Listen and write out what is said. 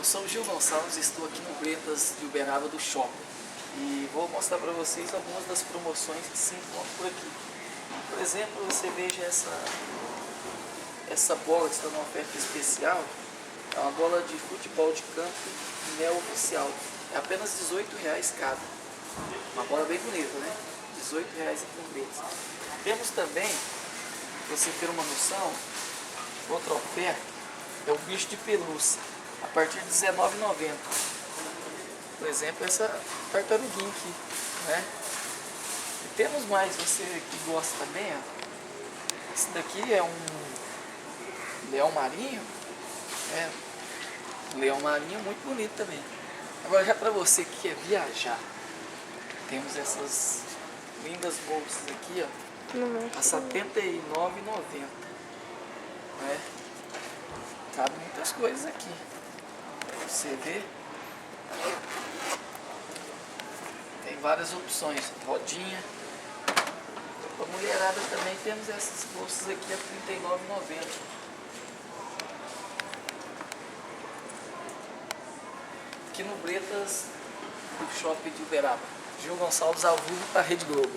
Eu sou o Gil Gonçalves, estou aqui no Bretas de Uberaba do Shopping e vou mostrar para vocês algumas das promoções que se encontram por aqui. Por exemplo, você veja essa bola que está numa oferta especial, é uma bola de futebol de campo Mel Oficial, é apenas R$18 cada, uma bola bem bonita, né? R$18 aqui no Bretas. Temos também, para você ter uma noção, outra oferta é o bicho de pelúcia, a partir de R$19,90. Por exemplo, essa tartaruguinha aqui, né? E temos mais, você que gosta também, ó. Esse daqui é um leão marinho, leão marinho muito bonito também. Agora já para você que quer viajar, temos essas lindas bolsas aqui, ó, a R$79,90, né? Cabe muitas coisas aqui, pra você ver. Tem várias opções, rodinha. Para mulherada também temos essas bolsas aqui a R$39,90. Aqui no Bretas do Shopping de Uberaba. Gil Gonçalves ao vivo para a Rede Globo.